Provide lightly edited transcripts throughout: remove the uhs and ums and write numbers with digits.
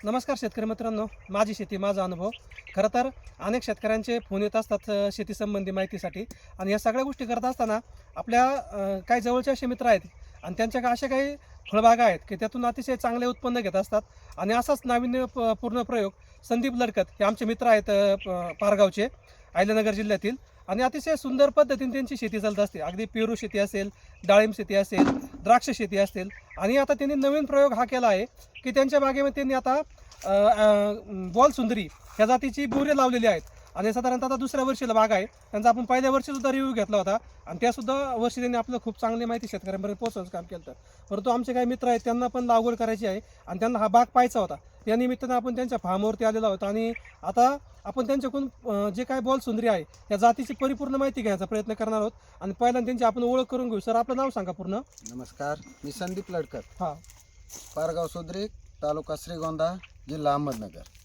नमस्कार शेतकरी मित्रांनो, माझी शेती माझा अनुभव. खरं तर अनेक शेतकऱ्यांचे फोन येत असतात शेतीसंबंधी माहितीसाठी. आणि या सगळ्या गोष्टी करत असताना आपल्या काही जवळचे असे मित्र आहेत आणि त्यांच्या अशा काही फळबागा आहेत की त्यातून अतिशय चांगले उत्पन्न घेत असतात. आणि असाच नाविन्यपूर्ण प्रयोग संदीप लडकत हे आमचे मित्र आहेत, पारगावचे, अहिल्यानगर जिल्ह्यातील. आणि अतिशय सुंदर पद्धतीने त्यांची शेती चालत असते. अगदी पेरू शेती असेल, डाळिंब शेती असेल, द्राक्ष शेती असेल. आणि आता त्यांनी नवीन प्रयोग हा केला आहे की त्यांच्या बागेमध्ये त्यांनी आता बॉल सुंदरी ह्या जातीची बोरे लावलेली आहेत. आणि साधारणतः आता दुसऱ्या वर्षीला बाग आहे त्यांचा. आपण पहिल्या वर्षी सुद्धा रिव्ह्यू घेतला होता आणि त्यासुद्धा वर्षी त्यांनी आपलं खूप चांगली माहिती शेतकऱ्यांपर्यंत पोहोचवण्याचं काम केलं. परंतु आमचे काही मित्र आहेत त्यांना पण लागवड करायची आहे आणि त्यांना हा बाग पाहायचा होता. त्या निमित्तानं आपण त्यांच्या फार्मवरती आलेलो आहोत आणि आता आपण त्यांच्याकडून जे काय बॉल सुंदरी आहे या जातीची परिपूर्ण माहिती घ्यायचा प्रयत्न करणार आहोत. आणि पहिल्यांदा त्यांची आपण ओळख करून घेऊ. सर, आपलं नाव सांगा पूर्ण. नमस्कार, मी संदीप लडकत, हां, पारगाव सुद्रिक, तालुका श्रीगोंदा, जिल्हा अहमदनगर.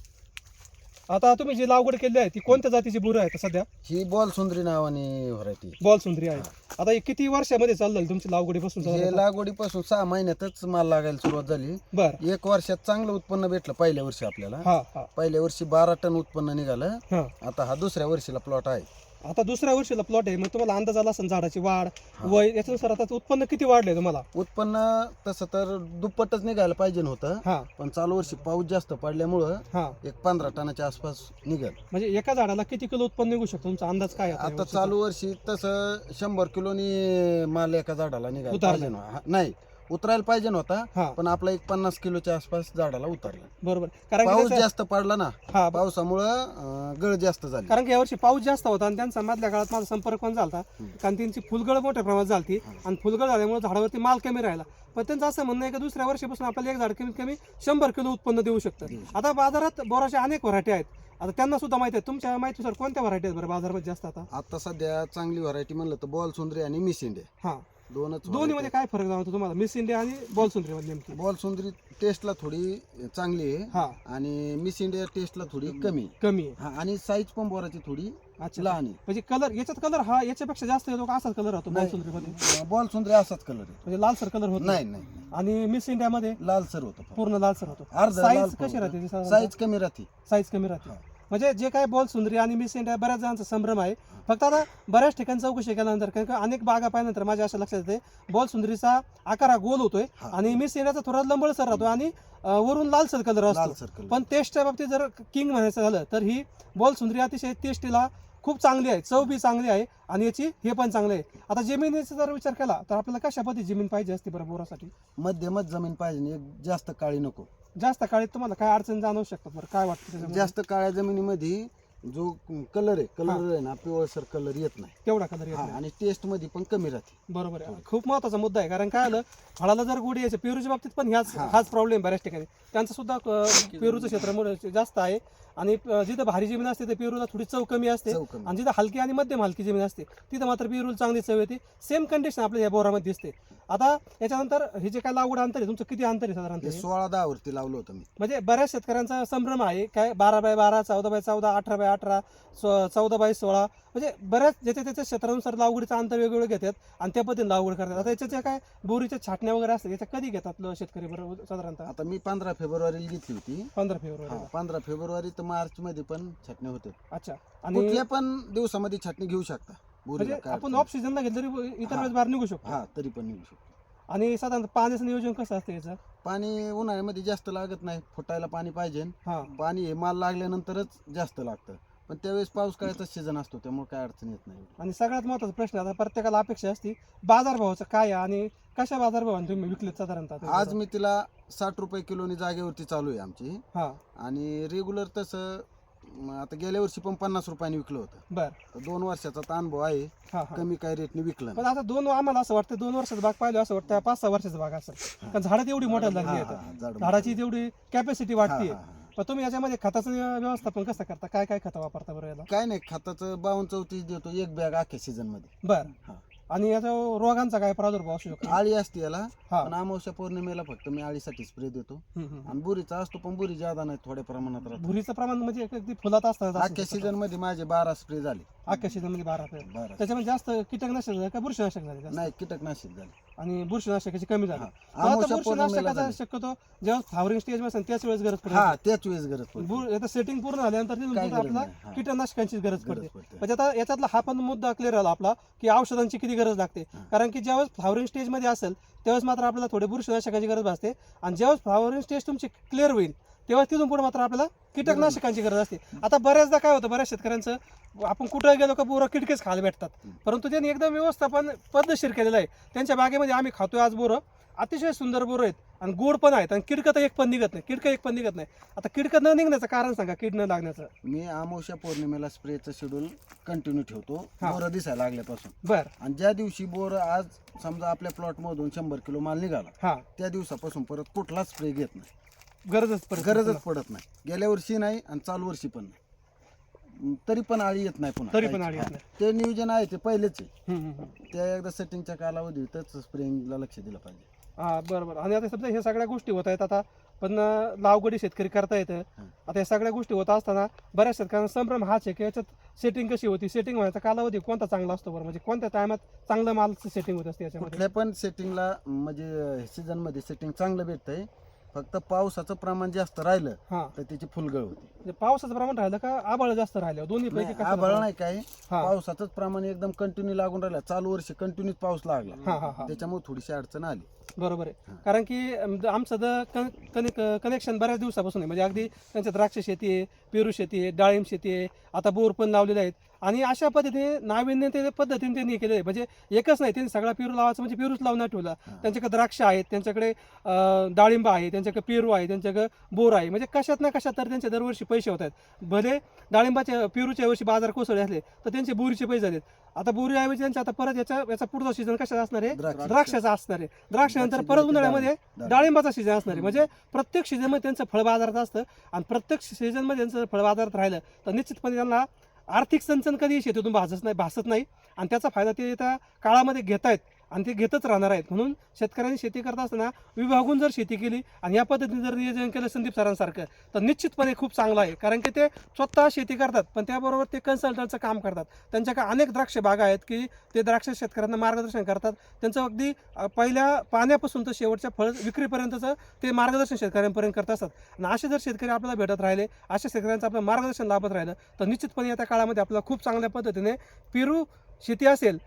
आता तुम्ही जी लागवड केली आहे ती कोणत्या जातीची बोरं आहेत सध्या? ही बॉल सुंदरी नावाने व्हरायटी. बॉल सुंदरी आहे. आता हे किती वर्षामध्ये चाललं तुमची लागवडीपासून? हे लागवडीपासून 6 महिन्यातच माल लागायला सुरुवात झाली. बरं. 1 वर्षात चांगलं उत्पन्न भेटलं. पहिल्या वर्षी आपल्याला हा हा पहिल्या वर्षी 12 टन उत्पन्न निघालं. हा. आता हा दुसऱ्या वर्षीला प्लॉट आहे. आता दुसऱ्या वर्षीला प्लॉट आहे, मग तुम्हाला अंदाज आला असेल झाडाची वाढ, वय, याच्यानुसार आता उत्पन्न किती वाढलंय तुम्हाला? उत्पन्न तसं तर दुप्पटच निघायला पाहिजे होतं, हा पण चालू वर्षी पाऊस जास्त पडल्यामुळं हा. एक 15 टनाच्या आसपास निघेल. म्हणजे एका झाडाला किती किलो उत्पन्न निघू शकतो तुमचा अंदाज काय आहे आता चालू वर्षी तसं 100 किलोनी माल एका झाडाला निघाला पाहिजे ना. नाही, उतरायला पाहिजे नव्हता, हा. पण आपला एक 50 किलोच्या आसपास झाडाला उतरला. बरोबर. कारण की पाऊस त्याचं- जास्त पडला ना, हा, पावसामुळं गळ जास्त झाली. कारण की यावर्षी पाऊस जास्त होता आणि त्यांचा मधल्या काळात माझा संपर्क पण झाला. कारण त्यांची फुलगळ मोठ्या प्रमाणात झाली आणि फुलगळ झाल्यामुळे झाडावरती माल कमी राहिला. पण त्यांचं असं म्हणणं आहे की दुसऱ्या वर्षीपासून आपल्याला एक झाड कमीत कमी 100 किलो उत्पन्न देऊ शकतं. आता बाजारात बोराच्या अनेक व्हरायटी आहेत. आता त्यांना सुद्धा माहिती आहे. तुमच्या माहितीनुसार कोणत्या व्हरायटी आहेत बरं बाजारामध्ये जास्त आता? आता सध्या चांगली व्हरायटी म्हणलं तर बॉल सुंदरी आणि मिस इंडिया हा. दोनच दोन्ही मध्ये काय फरक जाणवतो तुम्हाला, मिस इंडिया आणि बॉल सुंदरी मध्ये नेमकी? बॉल सुंदरी टेस्टला थोडी चांगली आहे हा. आणि मिस इंडिया टेस्टला थोडी कमी आहे. कमी आहे. हा, आणि साईज पण बोराची थोडी अच्छा. लहान आहे. म्हणजे कलर, याच्यात कलर हा याच्यापेक्षा जास्त येतो का असाच कलर राहतो बॉल सुंदरी मध्ये? बॉल सुंदरी असाच कलर आहे. म्हणजे लालसर कलर होतो? नाही नाही, आणि मिस इंडिया मध्ये लालसर होतं. पूर्ण लालसर होतो. अर्धा साईज कशी राहते? साईज कमी राहते. साईज कमी राहते. हा. म्हणजे जे काय बॉल सुंदरी आणि मिस इंडिया बऱ्याच जणांचा संभ्रम आहे. फक्त आता बऱ्याच ठिकाणी चौकशी केल्यानंतर, कारण का अनेक बागा पाहिल्यानंतर माझ्या अशा लक्षात येते बॉल सुंदरीचा आकार हा गोल होतोय हा. आणि मिस इंडियाचा थोडा लंबळसर राहतो आणि वरून लालसर कलर असतो. लाल सर्कल. पण टेस्टच्या बाबतीत जर किंग म्हणायचं झालं तर ही बॉल सुंदरी अतिशय टेस्टीला खूप चांगली आहे, चव बी चांगली आहे आणि याची हे पण चांगले आहे. आता जमिनीचा जर विचार केला तर आपल्याला कशा पद्धती जमीन पाहिजे असते बरं बोरासाठी? मध्यमच जमीन पाहिजे, एक जास्त काळी नको. जास्त काळी तुम्हाला काय अडचण जाणवू शकतात बरं, काय वाटतं त्याच्यामध्ये? जास्त काळ्या जमिनीमध्ये जो कलर आहे ना, पिवळसर कलर येत नाही. तेवढा कलर येत हा, नाही. आणि टेस्ट मध्ये पण कमी राहते. बरोबर आहे. खूप महत्वाचा मुद्दा आहे. कारण काय आलं, फळाला जर गोडी यायचं, पेरूच्या बाबतीत पण हाच प्रॉब्लेम बऱ्याच ठिकाणी. त्यांचं सुद्धा पेरूचं क्षेत्र जास्त आहे आणि जिथं भारी जमीन असते तर पेरूला थोडी चव कमी असते. चव कमी. आणि जिथं हलकी आणि मध्यम हलकी जमीन असते तिथं मात्र पेरूला चांगली चव येते. सेम कंडिशन आपल्या या बोरामध्ये दिसते. आता याच्यानंतर हे जे काय लागवड अंतर आहे तुमचं, किती अंतर आहे साधारणतः? 16-10 वरती लावलं होतं मी. म्हणजे बऱ्याच शेतकऱ्यांचा संभ्रम आहे काय 12x12, 14x14, 18x18, 14x16, म्हणजे बऱ्याच ज्याच्या त्याच्या क्षेत्रानुसार लागवडीचं अंतर वेगवेगळं घेतात आणि त्या पद्धतीने लागवड करतात. आता याच्या काय बोरीच्या छाटण्या वगैरे असतात, याच्या कधी घेतात शेतकरी बरोबर साधारणतः? आता मी 15 फेब्रुवारीला घेतली होती. 15 फेब्रुवारी. 15 फेब्रुवारी तर मार्च मध्ये पण छाटण्या होते. अच्छा. आणि कुठल्या पण दिवसामध्ये छाटणी घेऊ शकता. बोरीला म्हणजे काय आपण अडचण ऑफ सीझनला घेतलं तरी इतर वेळेस बाहेर निघू शकतो. नाही. हा, तरी पण निघू शकतो. आणि साधारणतः पाण्याचं नियोजन कसं असतं याचं? पाणी उन्हाळ्यामध्ये जास्त लागत नाही, फुटायला पाणी पाहिजे. हा. पाणी हे माल लागल्यानंतरच जास्त लागतं, पण त्यावेळेस पाऊस काळाचा सीझन असतो त्यामुळे काय अडचण येत नाही. आणि सगळ्यात महत्त्वाचा प्रश्न, आता प्रत्येकाला अपेक्षा असते बाजारभावाचं काय आहे आणि कशा बाजारभावाने तुम्ही विकलेत साधारणतः? आज मी तिला 60 रुपये किलोनी जागेवरती चालू आहे आमची. हा. आणि रेग्युलर तसं आता गेल्या वर्षी पण 50 रुपयाने विकलं होतं. बर. तर 2 वर्षाचा तर अनुभव आहे. हा हा. कमी काय रेटने विकलं पण नाही. आता आम्हाला असं वाटतं 2 वर्षाचा बाग पाहिलं असं वाटतं 5-6 वर्षाचा बाग असेल. कारण झाडं तेवढी मोठ्या लागली हा, आहेत, झाड झाडाची तेवढी कॅपॅसिटी वाटते. हा, हा, हा. पण तुम्ही याच्यामध्ये खताचं व्यवस्थापन कसं करता? काय काय खतं वापरता बरं याला? काय नाही, खताचं 52-34 देतो एक बॅग अख्ख्या सीझन मध्ये. बर. हा. आणि याचा रोगांचा काय प्रादुर्भाव असू शकतो? आळी असते याला, हा. पण अमावस्या पौर्णिमेला फक्त मी आळीसाठी स्प्रे देतो. हम्म. आणि बुरीचा असतो, पण बुरी ज्यादा नाही, थोड्या प्रमाणात राहतो. भुरीचं प्रमाण म्हणजे अगदी फुलात असतं अख्ख्या सीझन मध्ये माझे 12 स्प्रे झाले. अख्ख्या सीझनमध्ये 12 12. त्याच्यामध्ये जास्त कीटकनाशक झाले का बुरशीनाशक झाले जास्त? नाही, कीटकनाशक झाले. आणि बुरशीनाशकाची कमी झाली. हा. तर आता अमावस्या पौर्णिमेला बुरशीनाशकाचा झाली. शक्यतो जेव्हा फ्लावरिंग स्टेज असेल त्याच वेळेस गरज हा पडते. त्याच वेळेस गरज पडते. आता सेटिंग पूर्ण झाल्यानंतर तिथून काही पुढे गरज आपल्याला नाही. हा. कीटकनाशकांची गरज पडते. गरज पडते. म्हणजे आता याच्यातला हा पण मुद्दा क्लिअर झाला आपला की औषधांची किती गरज लागते. हा. कारण की ज्यावेळेस फ्लावरिंग स्टेजमध्ये असेल त्यावेळेस मात्र आपल्याला थोडे बुरशीनाशकाची गरज भासते आणि ज्यावेळेस फ्लावरिंग स्टेज तुमची क्लिअर होईल तेव्हा तिथून पुढे मात्र आपल्याला कीटकनाशकांची गरज असते. आता बऱ्याचदा काय होतं, बऱ्याच शेतकऱ्यांचं आपण कुठं गेलो का बोरं किडकेच खायला भेटतात, परंतु त्यांनी एकदम व्यवस्थापन पद्धतशीर केलेलं आहे. त्यांच्या बागेमध्ये आम्ही खातोय आज बोरं, अतिशय सुंदर बोरं आहेत आणि गोड पण आहेत आणि किडकं तर एक पण निघत नाही, किडकं एक पण निघत नाही. आता किडकं न निघण्याचं कारण सांगा, कीड न लागण्याचं. मी अमावस्या पौर्णिमेला स्प्रेचं शेड्यूल कंटिन्यू ठेवतो हा. बोरं दिसायला लागल्यापासून. बर आणि ज्या दिवशी बोर आज समजा आपल्या प्लॉटमधून 100 किलो माल निघाला, हा, त्या दिवसापासून परत कुठलाच स्प्रे घेत नाही. गरजच पडत नाही. गेल्या वर्षी नाही आणि चालू वर्षी पण नाही. तरी पण आळी येत नाही पुन्हा. तरी पण आळी येत नाही. ते नियोजन आहे ते पहिलेच आहे. हम्म, हम्म, हम्म. त्या एकदा सेटिंगच्या कालावधीतच स्प्रेइंगला लक्ष दिलं पाहिजे. हा बरोबर. आणि आता समजा हे सगळ्या गोष्टी होत आहेत आता, पण लावगडी शेतकरी करता येतं. आता या सगळ्या गोष्टी होत असताना बऱ्याच शेतकऱ्यांना संभ्रम हाच आहे की याच्यात सेटिंग कशी होती, सेटिंग व्हायचा कालावधी कोणता चांगला असतो बरं, म्हणजे कोणत्या टायमात चांगलं मालचं सेटिंग होत असते याच्यामध्ये. कुठल्या पण सेटिंगला म्हणजे सीझन मध्ये सेटिंग चांगलं भेटतंय. फक्त पावसाचं प्रमाण जास्त राहिलं हा, तर त्याची फुलगळ होती. म्हणजे पावसाचं प्रमाण राहिलं का आभाळ जास्त राहिलं, दोन्ही पैकी नाही, कसं आभाळ राहिलं? नाही काय, हा. पावसाचंच प्रमाण एकदम कंटिन्यू लागून राहिलं. चालू वर्षी कंटिन्यू पाऊस हा, हा, लागला, हा. त्याच्यामुळे थोडीशी अडचण आली. बरोबर आहे. हा. कारण की आमचं कनेक्शन बऱ्याच दिवसापासून आहे. म्हणजे अगदी त्यांच्या द्राक्ष शेती आहे, पेरू शेती आहे, डाळिंब शेती आहे, आता बोर पण लावलेले आहेत. आणि अशा पद्धतीने नाविन्यते पद्धतीने त्यांनी केलेलं आहे. म्हणजे एकच नाही, त्यांनी सगळा पेरू लावायचं म्हणजे पेरूच लावून ठेवला. हा. त्यांच्याकडे द्राक्ष आहेत, त्यांच्याकडे डाळिंब आहे, त्यांच्याकडे पेरू आहे, त्यांच्याकडे बोर आहे. म्हणजे कशात ना कशात तर त्यांचे दरवर्षी पैसे होत आहेत. भले डाळिंबाच्या पेरूच्या वर्षी बाजार कोसळले असले तर त्यांचे बोरीचे पैसे झालेत. आता बोरी ऐवजी त्यांचे आता परत याचा पुढचा सीझन कशाचा असणार आहे, द्राक्ष. द्राक्षाचा असणार आहे. द्राक्षानंतर परत उन्हाळ्यामध्ये डाळिंबाचा सीझन असणार आहे. म्हणजे प्रत्येक सीझनमध्ये त्यांचं फळ बाजारात असतं आणि प्रत्येक सीझनमध्ये त्यांचं फळ बाजारात राहिलं तर निश्चितपणे त्यांना आर्थिक चणचण कधी शेतीतून भासत नाही आणि त्याचा फायदा ते त्या काळामध्ये घेत आहेत आणि ते घेतच राहणार आहेत. म्हणून शेतकऱ्यांनी शेती करत असताना विभागून जर शेती केली आणि या पद्धतीने जर नियोजन केलं संदीप सरांसारखं तर निश्चितपणे खूप चांगलं आहे. कारण की ते स्वतः शेती करतात पण त्याबरोबर ते कन्सल्टंटचं काम करतात. त्यांच्याकडे अनेक द्राक्ष बागा आहेत की ते द्राक्ष शेतकऱ्यांना मार्गदर्शन करतात. त्यांचं अगदी पहिल्या पाण्यापासून तर शेवटच्या फळ विक्रीपर्यंतचं ते मार्गदर्शन शेतकऱ्यांपर्यंत करत असतात. आणि असे जर शेतकरी आपल्याला भेटत राहिले, अशा शेतकऱ्यांचं आपलं मार्गदर्शन लाभत राहिलं तर निश्चितपणे येत्या काळामध्ये आपल्याला खूप चांगल्या पद्धतीने पेरू शेती असेल,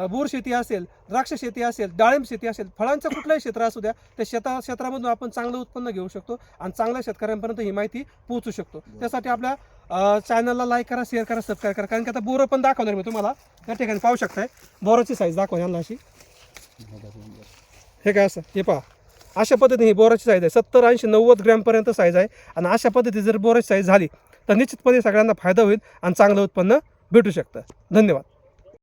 बोर शेती असेल, द्राक्ष शेती असेल, डाळिंब शेती असेल, फळांचं कुठलंही क्षेत्र असू द्या, त्या क्षेत्रामधून आपण चांगलं उत्पन्न घेऊ शकतो आणि चांगल्या शेतकऱ्यांपर्यंत ही माहिती पोहोचू शकतो. त्यासाठी आपल्या चॅनलला लाईक करा, शेअर करा, सबस्क्राईब करा. कारण की आता बोरं पण दाखवणार मी तुम्हाला. या ठिकाणी पाहू शकताय बोराची साईज दाखवा यांना अशी. हे काय असं, हे पहा अशा पद्धतीने ही बोराची साईज आहे. 70, 80, 90 ग्रॅमपर्यंत साईज आहे. आणि अशा पद्धतीने जर बोराची साईज झाली तर निश्चितपणे सगळ्यांना फायदा होईल आणि चांगलं उत्पन्न भेटू शकतं. धन्यवाद.